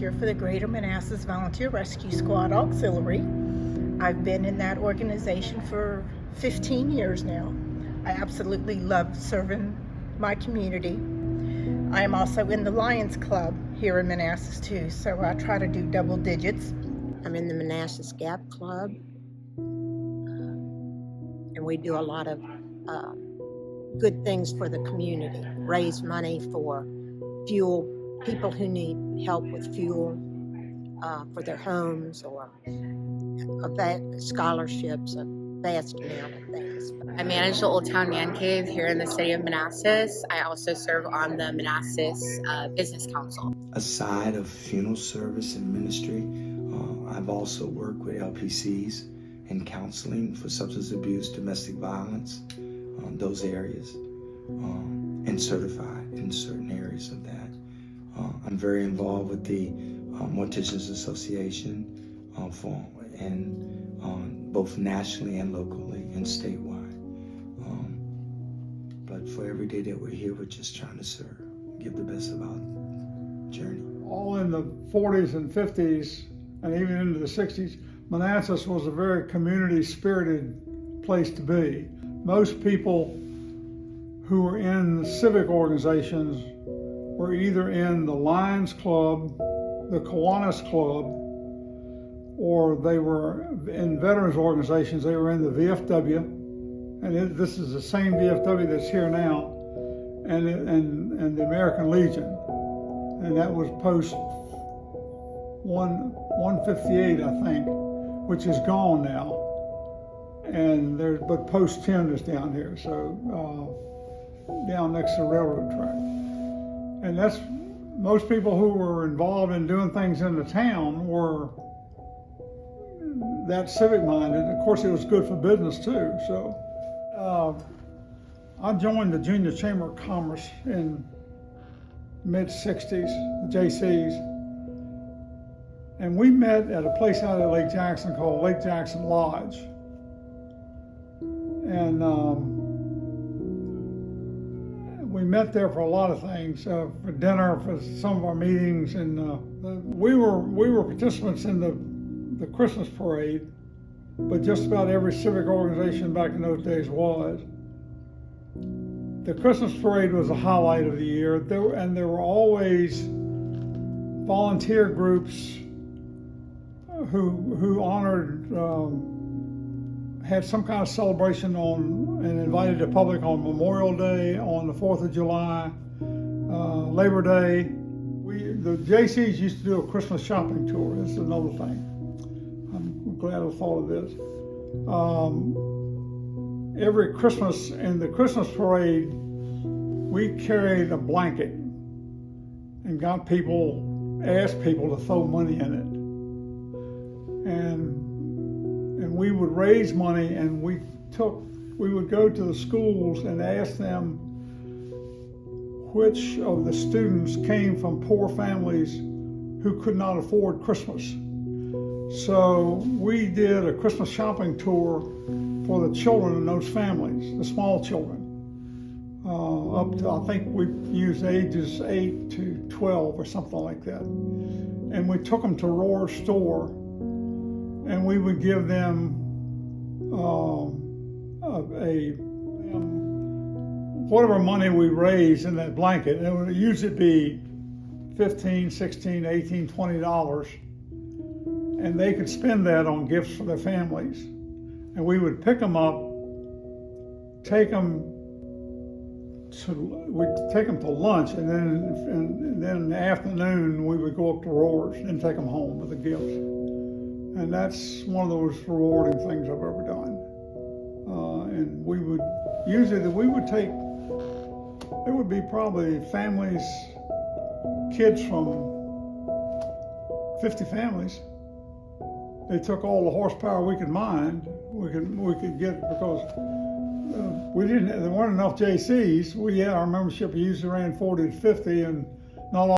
volunteer for the Greater Manassas Volunteer Rescue Squad Auxiliary. I've been in that organization for 15 years now. I absolutely love serving my community. I am also in the Lions Club here in Manassas too, so I try to do double digits. I'm in the Manassas Gap Club, and we do a lot of good things for the community. Raise money for fuel, people who need help with fuel for their homes, or scholarships, a vast amount of things. I manage the Old Town Man Cave here in the city of Manassas. I also serve on the Manassas Business Council. Aside of funeral service and ministry, I've also worked with LPCs in counseling for substance abuse, domestic violence, those areas, and certified in certain areas of that. I'm very involved with the Morticians Association both nationally and locally and statewide. But for every day that we're here, we're just trying to serve, give the best of our journey. All in the 40s and 50s and even into the 60s, Manassas was a very community-spirited place to be. Most people who were in the civic organizations were either in the Lions Club, the Kiwanis Club, or they were in veterans organizations. They were in the VFW, and this is the same VFW that's here now, and the American Legion, and that was post 158, I think, which is gone now, and but post 10 is down here, so down next to the railroad track. And that's, most people who were involved in doing things in the town were that civic minded. Of course, it was good for business too. So I joined the Junior Chamber of Commerce in mid-60s, the JCs. And we met at a place out at Lake Jackson called Lake Jackson Lodge. And we met there for a lot of things, for dinner, for some of our meetings, and we were participants in the Christmas parade, but just about every civic organization back in those days was. The Christmas parade was a highlight of the year, and there were always volunteer groups who honored, had some kind of celebration and invited the public on Memorial Day, on the 4th of July, Labor Day. The JCs used to do a Christmas shopping tour. This is another thing. I'm glad I thought of this. Every Christmas in the Christmas parade, we carried a blanket and asked people to throw money in it. And we would raise money, and we would go to the schools and ask them which of the students came from poor families who could not afford Christmas. So we did a Christmas shopping tour for the children in those families, the small children, up to, I think we used ages 8 to 12 or something like that. And we took them to Rohr's store, and we would give them whatever money we raised in that blanket. And it would usually be $15, $16, $18, $20, and they could spend that on gifts for their families. And we would pick them up, take them to lunch, and then in the afternoon we would go up to Rohr's and take them home with the gifts. And that's one of those rewarding things I've ever done. And we would take, there would be probably families, kids from 50 families. They took all the horsepower we could mine, we could get, because there weren't enough JCs. Our membership usually ran 40 to 50, and not all